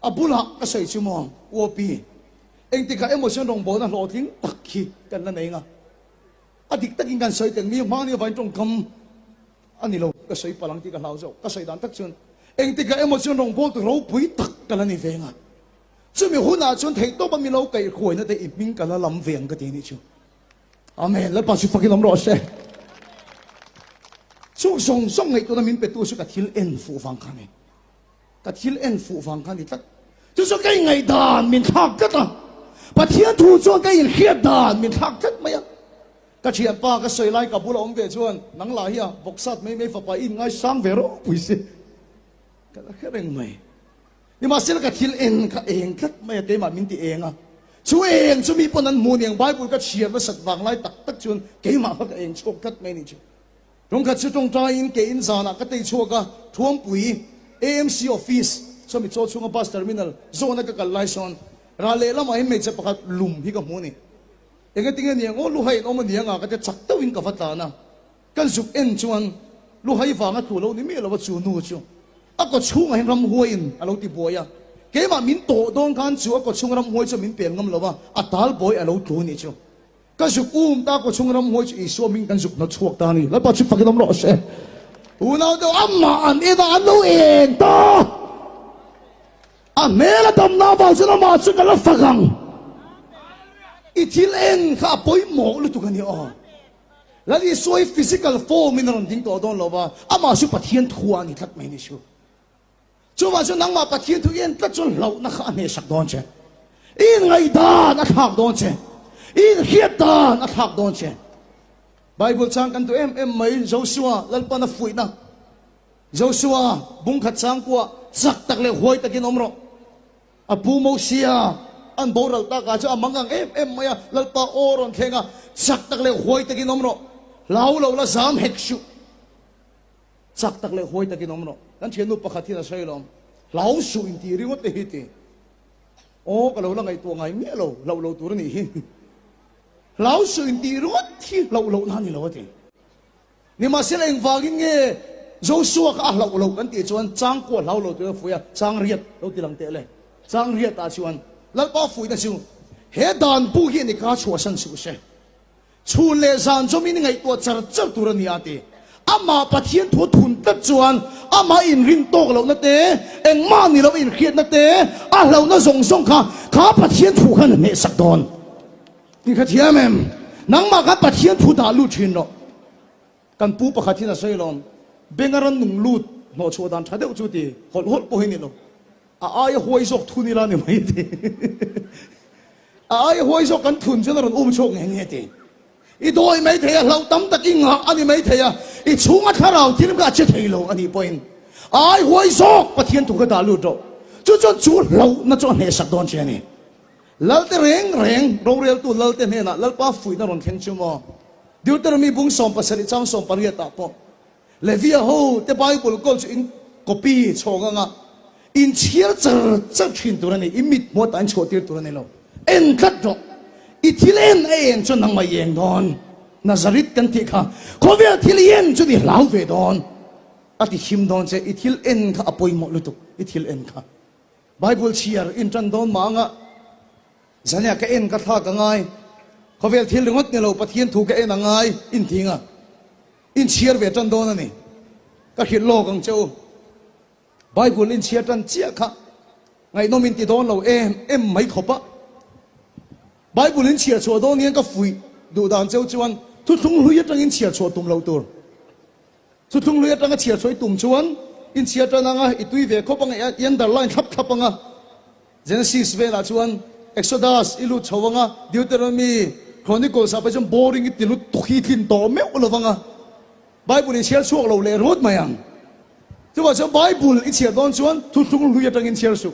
abula ka sei chu mo u pi eng ti ka emotion rong bo na lo thing tak khi kan na nei nga adik takin kan sei teng mi ma ni vai tong kam ani lo ka sei palang ti ka lau zo ka sei dan tak chun eng ti ka emotion rong bo tu ro pui tak kan ni ve nga chu mi huna chun thei to ba mi lo kai khoi na te i ming ka la lam veng ka ti ni chu amen la pa su fakin lam ro se chu song song ngai to na min pe tu su ka thil en fu wang khan ni ka thil en fu wang khan ni tak chu so kai ngai dan min thak ka ta pa thian thu chuan kai in khiat dan min thak kat maya ka thian pa ka soi lai ka bula om ve chuan nang la hi boksat mai mai fa pa in ngai sang ve ro pui se ka la khereng mai ni ma sel ka thil en ka eng kat mai te ma min ti enga chu eng chu mi ponan mu niang bible ka chiar na sat wang lai tak tak chuan ke ma ka eng chok kat mai ni chu rong ka chu tong ta in ke in zana ka te chu ka thuam pui AMC office so mi cho chunga bus terminal zona ka kal lai son ra le la mai me che pakat lum hi ka mu ni enga tinga ni ngo lu hai no ma ni nga ka te chak to in ka fata na kan zuk en chuan lu hai wa nga thu lo ni me lo wa chu nu chu a ko chung a ram huain a lo ti boya ke ma min to dong kan chu a ko chung ram huai chu min pen ngam lo wa a tal boy a lo tu ni chu ka zuk ta ko chung ram huai chu i so min kan zuk na chuak ta ni la pa chu fakidam lo se unaw do amma an ida an lo en ta mẹ là tầm nào vào cho nó mà chút cái là phật hằng ít thiên en khá bối mộ lúc tụi cái này là đi xoay physical form mình làm tiếng tổ đón lo và mà số bát thiên thua anh thật mấy này số cho mà số nắng mà bát thiên thua yên tất cho lâu nó khá này sắc đón chứ in ngày ta nó khác đón chứ in hiện ta nó khác đón chứ Bible sang kan tu em mấy Joshua lal pa na fui na Joshua bung khat sang kwa sak tak le hoi takin omro apu mo sia an boral ta ka cha mangang em maya lal pa oron khenga sak tak le hoi takin omro lau la zam hekshu sak tak le hoi takin omro kan chenu pakhathi na sailom lau su in ti ringot te hiti o ka lo la ngai tu ngai mi lo tur ni hi lão sư đi rót thì lâu na ni lâu thế, nhưng mà sẽ lên vàng nghe dấu xua cả lâu cái tiền chuan trang của lâu tôi phơi trang riết lâu thì làm thế này trang riết ta chuan lâu bao phơi ta chuan hết đàn bu hiện thì cá chua sân sụp xe, chun lệ san cho mình ngày tua chở tu ra ni ati, ama bắt hiện thua thun tất chuan ama in rin to lâu na thế, em ma ni lâu in khiết na thế, lâu na rong song khá bắt hiện thua khăn nè sắc đònนี่ข้าเทียมเอ็มนังมาคัดปัจเจียนผู้ดาลูชินเนาะกันปูปะขัดที่น่ะใช่ลมเบงการนุ่งลูดหนอชัวดันชาเดวจุดีหดปอยนี่เนาะอายหวยจกทุนนี่ละเนี่ยไม่ดีอายหวยจกกันทุนจนเราอุ้มโชคเงี้ยดีอีโดยไม่เทียเราตั้มตะกิ้งหักอันนี้ไม่เทียอีชูงัดข้าเราที่นี่ก็จะเทียเราอันนี้ปอยน์อายหวยจกปัจเจียนถูกดาลูดเนาะจู่เราน่าจะเห็นสักดอนเช่นนี้ลัลเตเร่งโรงเรียนตัวลัลเตเนี่ยนะลัลป้าฝุ่ยน่าร้อนแข็งชิวมั้งเดี๋ยวแต่เรามีบุ้งสอมภาษาดิฉันสอมปริยัติปะเลวียาโฮแต่ไบเบิลก็จะอินก๊อปปี้โชว์งะอินเชียร์จะชินตัวนี้อิมิดมัวตันโชว์ตีตัวนี้เราเอ็นกัดดอกอิทิเลนเอ็นจนนั่งมาเย็นดอนนาซาริตกันที่ข้าเขาเวียทิเลนจนที่ลาวเวดอนอาทิชิมดอนเจอิทิเลนข้าอภัยหมดเลยตุกอิทิเลนข้าไบเบิลเชียร์อินจันดอนมังะสัญญาแกเอ็นกระทากันไงเขาเวลที่เรื่องนี้เราปะเทียนถูกแกเอ็นยังไงอินทิ้งอ่ะอินเชียร์เวจันโดนนี่ก็เห็นโลกังเจ้าไบเบิลอินเชียร์จันเจียค่ะไงน้องมินติโดนเราเอ็มไม่ขบะไบเบิลอินเชียร์ชัวโดนนี้ก็ฟุยดูด่านเจ้าจวนทุกทุ่งลุยจังอินเชียร์ชัวตุ่มเราตัวทุกทุ่งลุยจังก็เชียร์ชัวตุ่มชวนอินเชียร์จังอ่ะอีตุยเวเขาบังยันดาร์ไลน์ขับบังอ่ะเจนซีสเวลาชวนExodus อิลุชาวงะ Deuteronomy Chronicles อาไปจน boring ติลุตุขีทินโตเมวละวังะ Bible เชียร์ช่วงเราเลรถมายังที่ว่าจะ Bible เชียร์ตอนชวนทุกลุยจังอินเชียร์สุ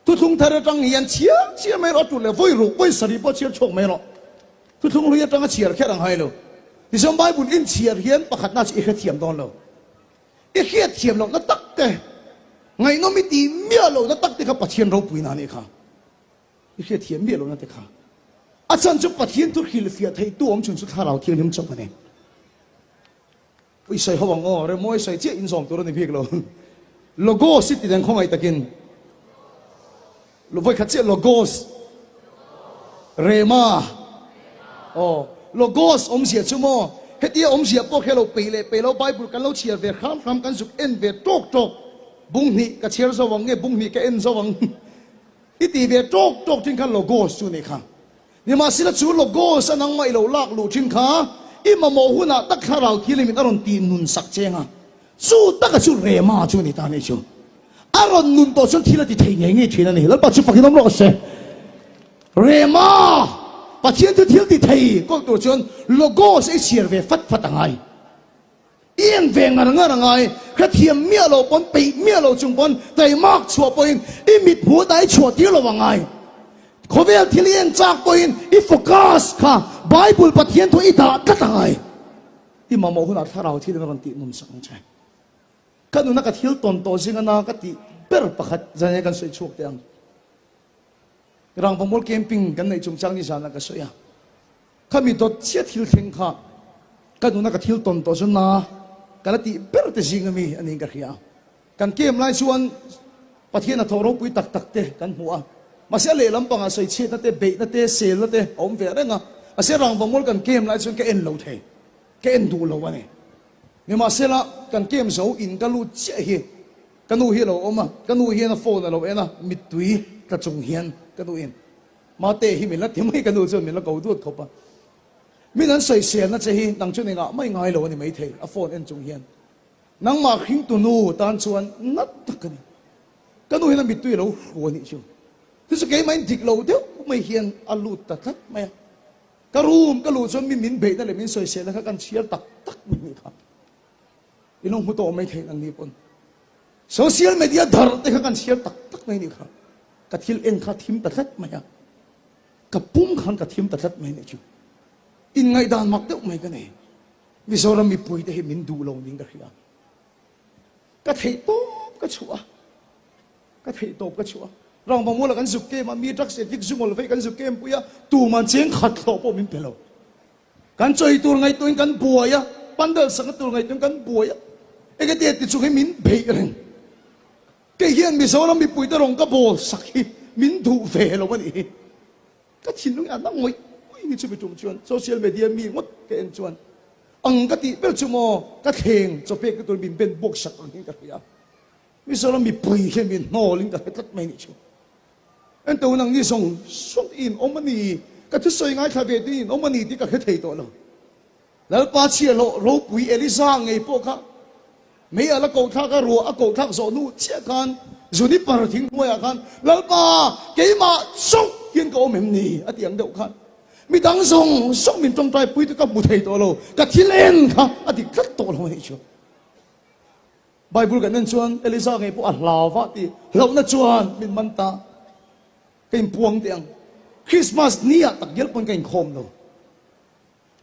ทุกทาร์จังยันเชียร์ไม่รอดตุเลยvuiรู้vuiสริปเชียร์ช่วงไม่รอดทุกลุยจังเชียร์แค่ดังไห้เลยที่จะ Bible อินเชียร์เฮียนประคัดน่าจะอีกเทียมตอนเราอีกเทียมเรานั่นตักเตะไงน้องไม่ตีเมียเรานั่นตักเตะกับปัจเจียนเราปุยนานี่ค่ะอีกเทียมเมียเรานั่นเตะค่ะอาจารย์จะปัจเจียนทุกขีดเฟียไทยตัวผมจนสุดท้ายเราเที่ยวนิ่มจบกันเองวิสัยเขาบอกอ๋อเรื่องมวยใส่เจ้าอินสองตัวนี้เพียงเราโลโก้สิติแดงของไอ้ตะกินลูกไฟขัดเจ้าโลโก้เรมาอ๋อโลโก้อมเสียชั่วโมงเฮตีอมเสียพวกเฮเราไปเราไบเบิลกันเราเชียร์เวรข้ามกันสุกเอ็นเวรโจกบุ้งนี่กับเชียร์สว่างเงี้ยบุ้งนี่กับเอ็นสว่างอีตีเวรโจกทิ้งกันโลโก้สุนี่ค่ะนี่มาสิละชูโลโก้สนังไม่เราลากลูทิ้งค่ะอีมาโมหุน่ะตักข้าเราที่ลิมิตอารมณ์ตีนุนสักเจงอ่ะสู้ตักสู้เรมาชูนี่ตานี่ชูอารมณ์นุนตัวชนที่เราที่เทียงเงี้ยทีนั่นนี่แล้วปัจจุบันที่น้องรอเสเรมาปัจเจียนที่เที่ยวที่ไทยก็ตัวชนโลโก้ใส่เชียร์เวฟัดต่างไงเอียนเวงอะไรไงแค่เทียมเมียเราปนปีเมียเราจุงปนแต่มากชัวปนอีมิดหัวได้ชัวที่เราว่าไงเขาเวลที่เรียนจากปนอีโฟกัสค่ะไบเบิลปัจเจียนตัวอีตาก็ต่างไงอีมาโมหุนาถ้าเราที่เราตีนุนสังใจกันนู้นนักที่ตนโตสิงห์นักที่เปิดประคัดจะเนี่ยกันสวยชุกเตียงรังฟงมอลแคมปิ้งกันในจุงจังนี่ฉันนักสวยข้ามีตัวเชี่ยทิลเทงค่ะกันนู้นนักที่ตนโตสิงห์นะกันที่เปิดแต่สิงห์มีอันนี้กันเขียกันเกมไล่ชวนประเทศนัทรบปุยตักเตะกันหัวมาเสียเล่ลำปังอาศัยเชี่ยนัทเตะเบย์นัทเตะเซลนัทเตะอมเวรง่ะมาเสียรังฟงมอลกันเกมไล่ชวนแกเอ็นเราเทแกเอ็นดูเราวะเนี่ยนี่มาเสียละกันเกมโซอินกันรู้เชี่ยเฮก kanu hi lo oma kanu hi na phone lo ena mitui ka chung hian kanu in ma te hi min la timai kanu chu min la ko du thopa min an sai sian na che hi nang chu ni nga mai ngai lo ni mai thei a phone en chung hian nang ma khing tu nu tan chuan nat takani kanu hi na mitui lo ro ni chu tu se ke mai dik lo deu mai hian alu ta thak mai karum kalu chu min be na le min sai sian la kan chiar tak tak ni kha inong huto mai thei nang ni pon social media dhar te kan share tak tak mai ni kha ka thil en kha thim ta thlat maya ka pum khan ka thim ta thlat mai ni chu in ngai dan mak te mai ka nei mi zoram mi pui te hi min du lo ning ka khia ka thei to ka chua ka thei to ka chua rong bang mo la kan zuk ke ma mi trak se dik zungol ve kan zuk ke puya tu man cheng khat lo po min pelo kan choi tur ngai tuin kan buaya pandal sang tur ngai tuin kan buaya e ka te ti chu min be reng cái hiện mi số nó mi bùi tơ rong cái bồ sắc hi min thu về rồi mà đi cái chuyện nó ăn nó ngồi như chú bị trúng chuan social media mi ngót cái anh chuan ang cái tí bây giờ mo cái thèn cho bé cái tôi mình bên buộc sắc anh cái gì mi số nó mi bùi hiện mi nô linh cái tất mấy đi chú anh tôi năng đi song song in ông mình đi cái thứ soi ngay thay về đi ông mình đi cái thấy đó rồiแล้วป้าเชี่ยโลปุยเอลิซาไงพวกเขาmấy ở là cầu thác cái rùa cầu thác gió nu chia can rồi đi vào tiếng môi à can lỡ ba cái mà sống hiện cầu mềm nỉ ở tiếng đầu can mi đang sống sống mình trong tay bùi tôi các bùi thầy tổ lô các thiên lên cả ở tiếng rất tổ lô này chứ Bible cái nên chuan Elisa ngày bộ lao vắt đi lâu nó chuan mình mặn ta cái buông tiếng Christmas nia tắc yết bên cái khom lô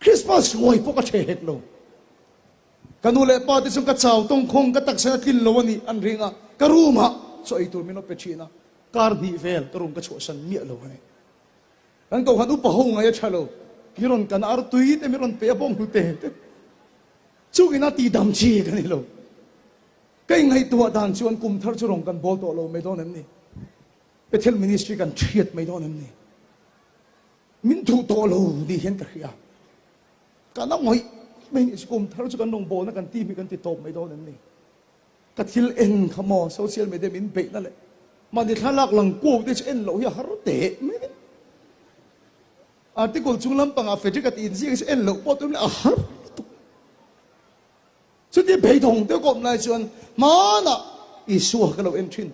Christmas ngồi bộ cái chế hết lô kanu le pa ti sung ka chaw tong khong ka tak sa kin lo ni an ringa ka room ha so ai tur mino pechina kar ni vel ka room ka chu san mi lo ne an ko hanu pa ho ngai chalo miron kan ar tui te miron pe bong hu te chu ina ti dam chi ka ni lo kai ngai tua dan chuan kum thar chu rong kan bol to lo me don ni Bethel ministry kan thiet me don ni min thu to lo ni hen ka khia ka na ngoi mình cũng tháo cho con đồng bộ nó cần tìm mình cần tiếp tục mấy đó nên này cái thiếu en khăm social media mình bị nó lại mà đi tháo lạc lần cố để cho en lỗi ya haro tệ mấy article chung lắm bằng phải cái tin gì cái en lỗi bao tôi là haro cho đi bị thùng tôi còn lại chuyện mà na isu cái lỗi en chuyên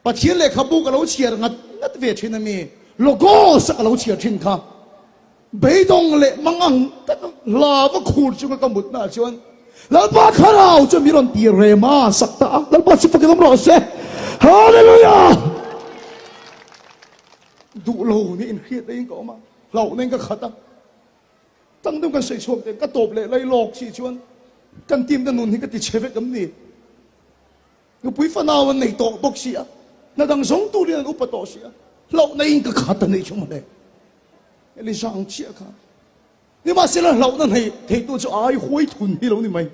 và thiếu lệ khắp cái lỗi chia ngắt ngắt về chuyên này logo sắc cái lỗi chia chuyên khá bị động lệ mang ăn là một khu chung cái một na chuan lão ba khá nào cho miron tì rê ma sắc ta lão ba chỉ phải cái đó rồi hallelujah đủ lâu ni in khiết đấy có mà lâu nên cái khát tăng đông cái sợi chuột cái tộp lệ lấy lọc chỉ chuan căn tim ta nôn thì cái tì chế về cấm gì cái bụi phân nào này tổ bốc xía nó đang sống tu luyện úp tổ xía lâu nên cái khát này chúng mình đây lấy sang chia khá nhưng mà sẽ là lâu này thấy tôi cho ai hối thun hi lâu ni mày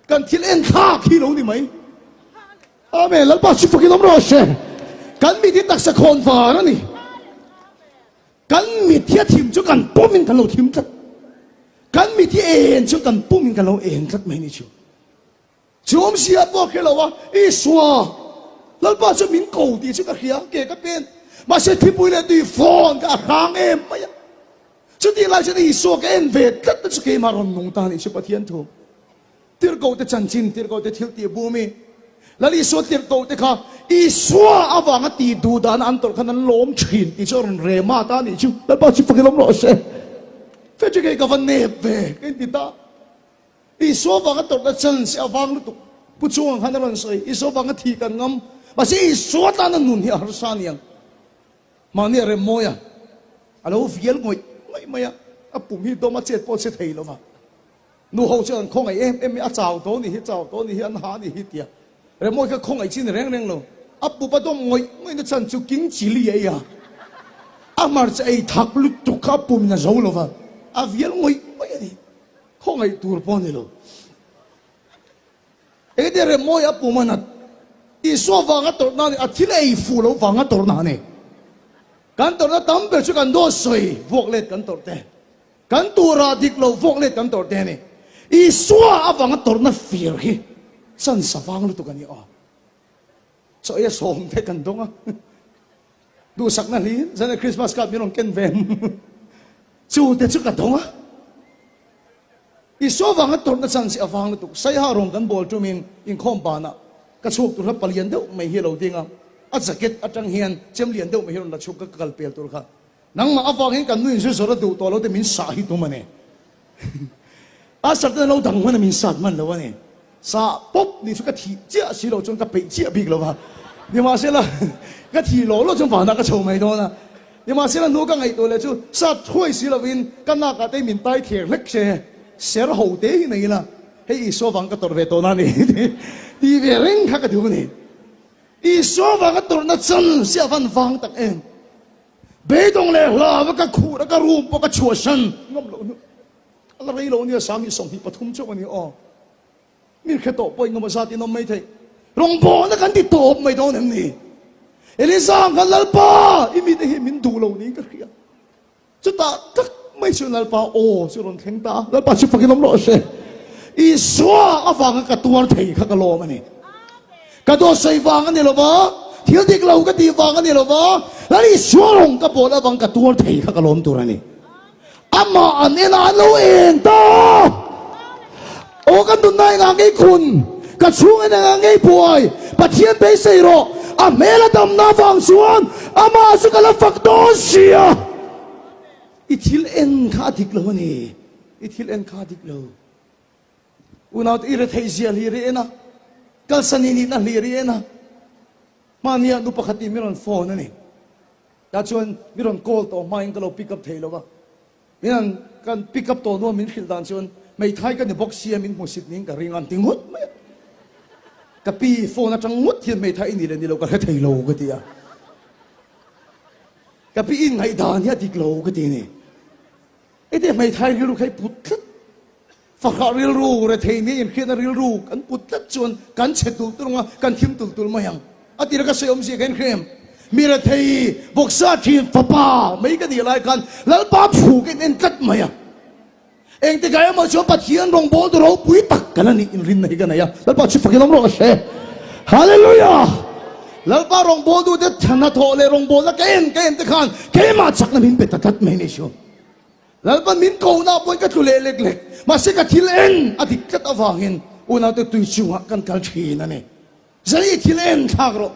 cần thiết en khá hi lâu ni mày amen lão ba chụp cái lắm rồi sẽ cần mi thiết đặc sắc hồn phá đó nè cần mi thiết thìm cho cần bom mình cần lâu thìm thật cần mi thiết en cho cần bom mình cần lâu en thật mày nè chú chúng xia bỏ cái lâu à ý xóa lão ba cho mình cầu đi cho cái kia kể cái bên mà sẽ thi bùi lên đi phòn cả hàng em mày chứ đi lại cho đi số cái em về tất tất cái mà còn nông ta này chứ bắt thiên thu tiêu cầu để chân chín tiêu cầu để thiếu tiền bùi mi là đi số tiêu cầu để khá đi xóa à vàng đi đủ đàn ăn tổ khăn ăn lốm chín đi cho rồi rẻ mà ta này chứ đã bao nhiêu phải lốm rồi sẽ phải cho cái vấn đề về cái gì ta đi xóa vàng tổ để chân sẽ vàng lúc bút chuông khăn ăn sợi đi xóa vàng thì cần ngâm mà sẽ đi xóa ta nó nôn hiểu sao nhỉ mà nè rồi môi à alo viel ngồi mày bùm hi đâu mà chết bỏ chết thấy lo mà nu hậu cho không ai em chào đó ni anh há ni hít tiệt rồi môi cái không ai chín reng lo bùm bắt đầu ngồi nó chân chú kính chỉ li ấy mà chạy thắc lút tụ bùm nó giấu lo mà viel ngồi mày đi không ai tour pon đi lo cái đấy rồi môi bùm mà đi xóa vàng cái tổ này thì lại phụ lo vàng cái tổ nàyกันตัวนั้นตั้มเปิดชุกันโดสวยพวกเล็ดกันตัวเต้กันตัวราดิกเราพวกเล็ดกันตัวเต้นี่อีสัวอาวังตัวนั้นฟีร์ฮี chân sa vang lu tu kan ni o so ye som the kan dong a du sak na li zan Christmas card mi rong ken vem chu te chu ka dong a i so wang tor na chan si awang tu sai ha rong kan bol tu min in khom pa na ka chuk tu la palian deuh mai hi lo dinga a jacket atang hian chem lian deuh mai hi la chuk ka kal pel tur kha nang ma awang hin kan nuin su so ra du to lo te min sa hi tu mane a sat na lo dang man min sat man lo ne sa pop ni chu ka thi chia si lo chung ka pe chia big lo ba ni ma se la ka thi lo lo chung pa na ka chou mai do na ni ma se la no ka ngai to le chu sa thui si lo win kan na ka te min tai thier lek se ser ho te nei la hei so wang ka tor ve to na ni ti ve reng kha ka du ni i so wang ka tor na chan sia van wang tak en be dong le la wa ka khu ra ka rum po ka chua san ngom lo nu ala rei lo ni sa mi song hi pathum chu ni o mi khe to poi ngom sa ti no mai thei rong bo na kan ti top mai do nem ni elisa kan lal pa i mi te hi min du lo ni ka khia chu ta tak mai chu lal pa o chu ron theng ta lal pa chu fakin om lo se i swa awang ka tuar thei kha ka lo ma ni ka do sei wang ani lo ba thial dik lo ka ti wang ani lo ba lali swa rong ka bola wang ka tuar thei kha ka lom tur ani ama anena lo en ta o kan dun nai nga ngai kun ka chung nga ngai puai pathian be sei ro a mela dam na wang suan ama su ka la fak do sia ithil en kha dik lo ni ithil en kha dik lo unaut ire thei zial hi re na kal sani ni na li re na mania du pakhati miron phone ani ta chuan miron call to main ka lo pick up thei lo ba mian kan pick up to no min khil dan chuan mai thai kan box sia min musit ning ka ring an ting hut ka pi phone atang mut hian mai thai ni le ni lo ka thei lo ka tia ka pi in ngai dan ya dik lo ka ti ni ite mai thai lu khai put fakha ril ru re thei ni in khina ril ru kan put tat chuan kan chetul turunga kan thim tul tul mayang atira ka seom si kan khrem mira thei boksa thim papa mai ka ni lai kan lal pa phu ken en kat maya eng te gaya mo chu pathian rong bol do ro pui tak kan ni in rin nei kan ya lal pa chu fakin om ro se hallelujah lal pa rong bol du de thana tho le rong bol la ken te khan ke ma chak na min pe tat mai ni shu lal pa min ko na pon ka thule lek lek ma se ka thil en adik kat awangin una te tui chuwa kan kal thi na ne zai thil en thak ro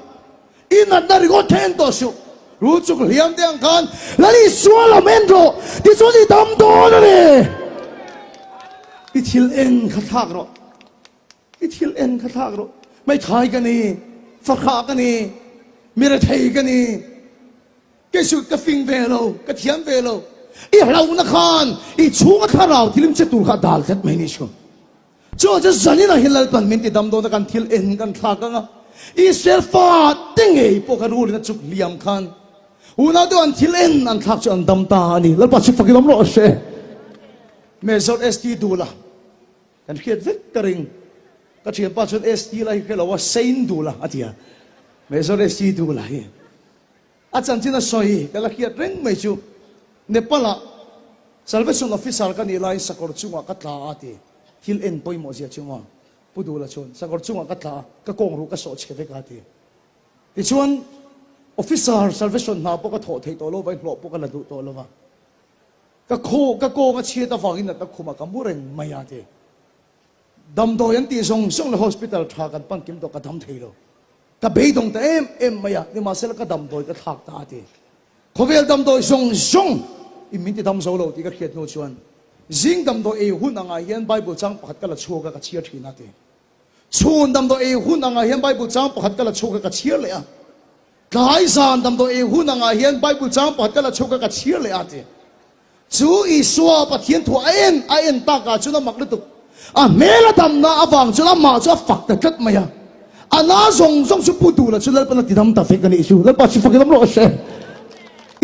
in na ri go then to su ru chuk liam dang kan lali swala men ro ti chu ni dam do na ne i thil en kha thak ro i thil en kha thak ro mai thai ka ni fa kha ka ni mi ra thei ka ni ke su ka fing ve lo ka thiam ve lo i hlau na khan i chunga tharau thilim che tur kha dal khat mai ni shu cho je zani na hilal pan min ti dam do na kan thil en kan thla ka nga i sel fa ting ei po ka ru na chuk liam khan una do an thil en an thak chu an dam ta ni lal pa chu fakilom lo se me zot st dula kan khiat vek karing ka thiam pa chun st lai khela wa sein dula atia me zot st dula hi a chan china soi ka la khiat reng mai chu Nepala salvation officer kan ilai sakor chunga katla ati hil en poi mo zia chunga pudula chon sakor chunga katla ka kong ru ka so cheve ka ti ti chuan officer salvation na po ka tho thei to lo vai hlo po ka la du to lo wa ka ko nga chhe ta wangin ta khuma ka mureng maya ti dam do yan ti song le hospital tha kan pan kim to ka dam thei lo ka beidong ta em maya ni ma sel ka dam do ka thak ta ti khovel dam do song i min ti dam zo lo ti ka khiat no chuan jing dam do e hun anga hian bible chang pakhat kala chuka ka chia thina te chun dam do e hun anga hian bible chang pakhat kala chuka ka chia le a kai san dam do e hun anga hian bible chang pakhat kala chuka ka chia le a te chu i suwa pathian thu aen ta ka chu na mak le tu a mela dam na awang chu la ma chu fak ta kat maya ana zong chu pu tu la chu lal pa na ti dam ta fe ka ni su lal pa chu fakam lo se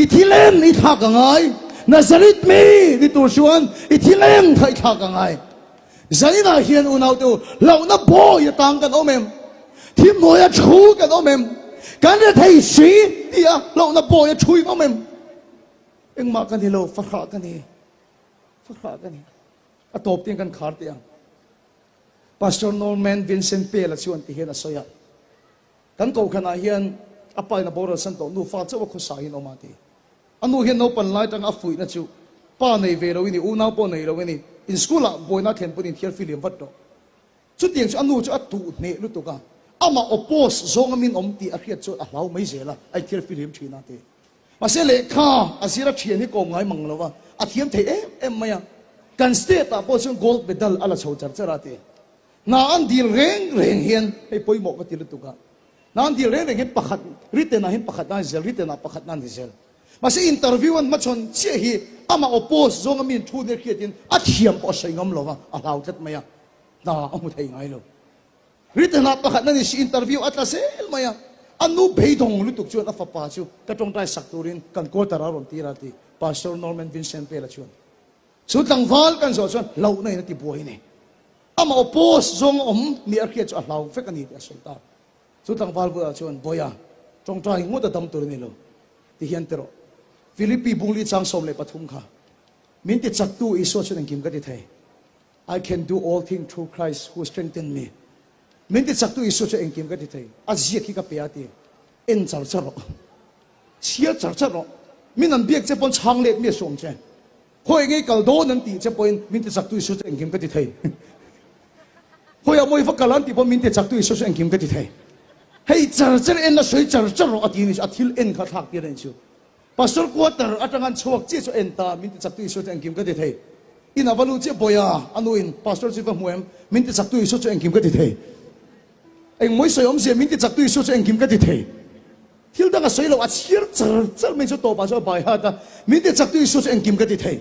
ithilem i tha ka ngai nazarit me ni tu chuan ithilem thai tha ka ngai zanina hian unau tu lo na bo ya tang kan omem thim mo ya chu kan omem kan re thai si dia lo na bo ya chui omem eng ma kan hi lo fa kha kan ni a top tiang kan khar tiang Pastor Norman Vincent P là chuan ti hian a soya kan ko khana hian apai na boral san to nu fa chawa khu sa hin omati anu hian no pan lai tang a fui na chu pa nei ve lo ni u na po nei lo ni in school a boina thlen punin thial film vat do chu tiang chu anu chu atu ne lu tu ka ama oppose zong min om ti a khiat chu a hlau mai zela ai thial film thina te masele kha azira thian ni ko ngai manglawa a thiam the em maya kan state ta po chung gold medal ala chho char charate na an dil reng hian ei poimo ka tilu tu ka na an dil reng hian pakhat written na hin pakhat na zel written na pakhat na zel masi interview an machon che hi ama oppose zong min thu ne khiatin a thiam po saingam lova a hlau tat maya na amu thei ngai lo written na pakhat na ni si interview atla sel maya anu beidong lu tuk chuan a fa pa chu ka tong tai sak turin kan ko tara ron tirati Pastor Norman Vincent Pela chuan chu tangwal kan zo chuan lo nei na ti buai ni ama oppose zong ni a khiat chu a hlau fek ani ti asulta chu tangwal bu chuan boya tong tai ngu da dam tur ni lo ti hian tero Philippi bungli chang som le pathum kha min ti chak tu iso chuan kim ka ti thai I can do all things through Christ who strengthened me min ti chak tu iso chu engkim ka ti thai a zia ki ka pe ati en char charo chia char charo min an biak che pon chang let me som chen hoi ngai kal do nan ti che point min ti chak tu iso chu engkim ka ti thai hoi a moi fa kalan ti pon min ti chak tu iso chu engkim ka ti thai hei char char en na soi char charo ati ni athil en kha thak ti ren chu pastor quarter atangan chuak che chu en ta min ti chak tu iso chu engkim ka ti thai in avalu che boya anu in pastor chi fa muem min ti chak tu iso chu engkim ka ti thai anh mới soi ông gì mình thì chắc tôi số cho anh kim cái gì thế, thiếu đó là soi lâu à chiết chở mình số tổ bà cho bài hát ta mình thì chắc tôi số cho anh kim cái gì thế,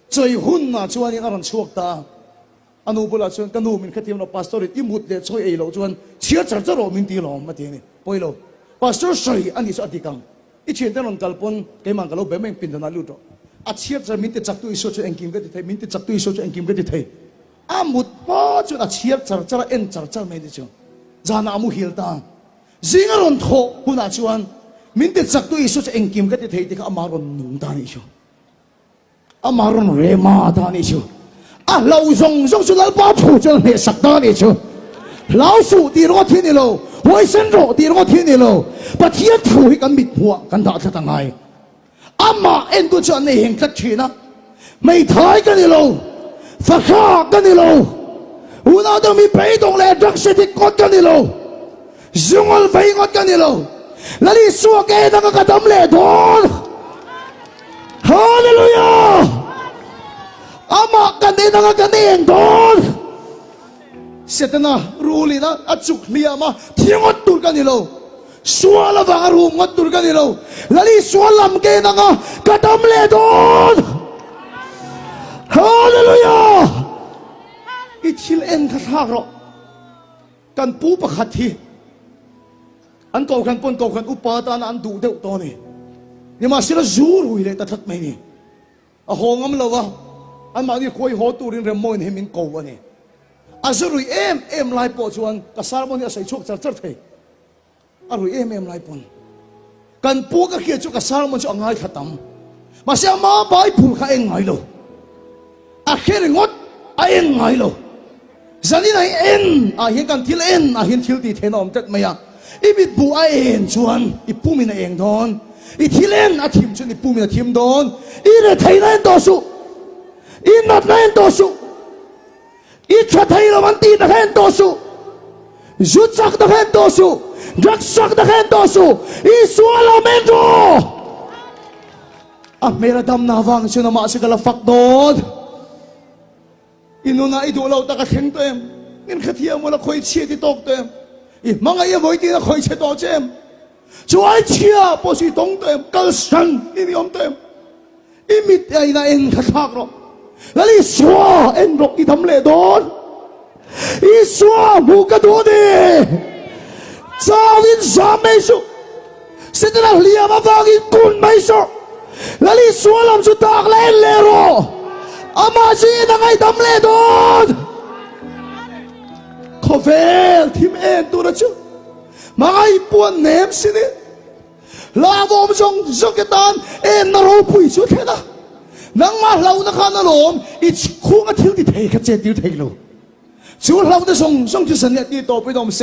chơi hun à cho anh ăn chuộc ta, anh u bula cho anh u mình khát thêm nó pastor đi một để chơi ấy lâu cho anh chiết chở rồi mình đi làm mà thế này, bây lâu pastor soi anh đi số đi căng, ít chuyện đó là kalpon cái mang kalau bemeng pindah nalu đó, à chiết chở mình thì chắc tôi số cho anh kim cái gì thế, mình thì chắc tôi số cho anh kim cái gì thế, à một bao cho à chiết chở anh chở mấy đi chứ. Zana amu hilta zingaron tho huna chuan min te chak tu isu che engkim ka ti thei ti ka amaron nung ta ni chu amaron rema ta ni chu a lau zong zong su lal pa phu chal ne sak ta ni chu lau su ti ro thi ni lo hoi sen ro ti ro thi ni lo pa thian thu hi kan mit huwa kan da thata ngai ama en tu chuan ne heng khat thina mai thai ka ni lo fa kha ka ni lo una do mi pei dong le drak se ti kot ka ni lo zungol vei ngot ka ni lo lali su ke da ka dam le don hallelujah ama ka ni da ka ni don setana ruli na achuk lia ma thiangot tur ka ni lo suala wa ru ngot tur ka ni lo lali sualam ke da ka dam le don hallelujah ichil en khathak ro kan pu pakhat hi an ko kan pon ko kan upata na an du deuh to ni ni ma sila zur hui le ta that mai ni a hongam lawa an ma ni khoi ho turin remoin hemin ko ani azurui em lai po chuan ka sarmon ya sai chok char char thei arui em lai pon kan pu ka khia chu ka sarmon chu angai khatam ma sia ma bai phul kha eng ngai lo a kher ngot a eng ngai lo zani nai en a hin kan thil en a hin thil ti thenom tet maya ibit bu a en chuan I pumin a eng don I thil en a thim chu I pumin a thim don I re thai na en to su I nat na en to su I thra thai lo man ti na hen to su zut sak da hen to su drak sak da hen to su I suala men ro a mera dam na wang chu na ma se kala fak don inuna idulaw ta ka theng to em in khathia mo la khoi chhe ti tok to em I manga ye moi ti na khoi che to chem chuai chia po si tong to em kal san ni om to em imit ai na en khathak ro lali swa en ro I tham le don I swa bu ka do de zawin sa me su sedra lia ma wang kun mai so lali swa lam su tak len le ro ama si na ngay dam le don khovel thim en tu na chu mai puan nem sini la vom jong zoketan en na ro pui chu thena nang ma lau na khan lom I khung a thil ti thei kha che tir thei lo ชูเราได้ส่งที่สัญญาที่โตไปดมเซ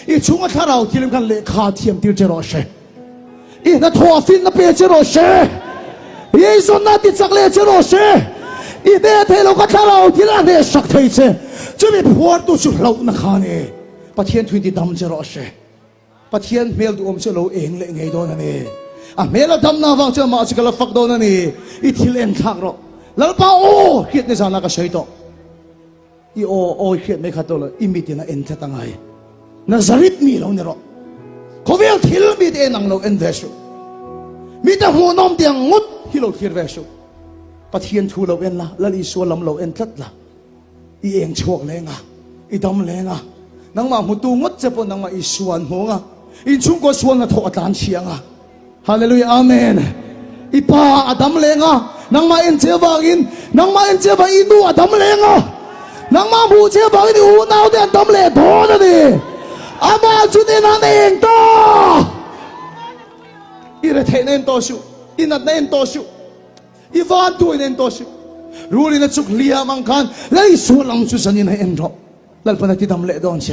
อีชูว่าถ้าเราที่เล่นกันเลขาเทียมที่เจรอเชอีนั่นทัวฟินนั่นเปียเจรอเชอีส่วนนั่นที่จักเลเจรอเชอีเดทเราก็ถ้าเราที่นั่นเดสักทีเชจะมีพวดตัวชูเราหนักขานี่ปะเทียนทวินที่ดำเจรอเชปะเทียนเมลดูอมเชเราเองเลยไงโดนนั่นเองเมลดำน้าวังเจมาสิกลฟักโดนนั่นเองอีที่เล่นทางเราแล้วป้าโอ้คิดในสานักใช้ต่ออีโอคิดไม่ขัดตัวเลยอีมิติน่ะเอ็นจะตั้งไงน่าจะริบมีเราเนี่ยหรอเขาเวลทิลมีแต่นังเราเอ็นเวชูมีแต่หัวนอมเตียงงดที่เราทิลเวชูปะเทียนทูเราเอ็นละแล้วอีส่วนลำเราเอ็นทัดละอีเองช่วงแรงอ่ะอีดำแรงอ่ะนังมาหัวตูงดจะปนนังมาอีส่วนหัวอ่ะอีชุ่มก็ส่วนน่ะถอดตานเชียงอ่ะฮาเลลูยาอาเมนอีป้าอดำแรงอ่ะนังมาเอ็นเจ้าบางอินนังมาเอ็นเจ้าบางอินดูอดำแรงอ่ะนังมาผู้เจ้าบางอินอูน่าเดินดำแรงโถนั่นดิอามาจุดนี้นั่นเองต่ออีเรเทนเอ็นโตชูอีนัดเอ็นโตชูอีวานตัวเอ็นโตชูรู้ลินัดสุขเลียมังคันและอีส่วนหลังสุสันยินให้เอ็นรอแล้วพนักที่ดำเละโดนเช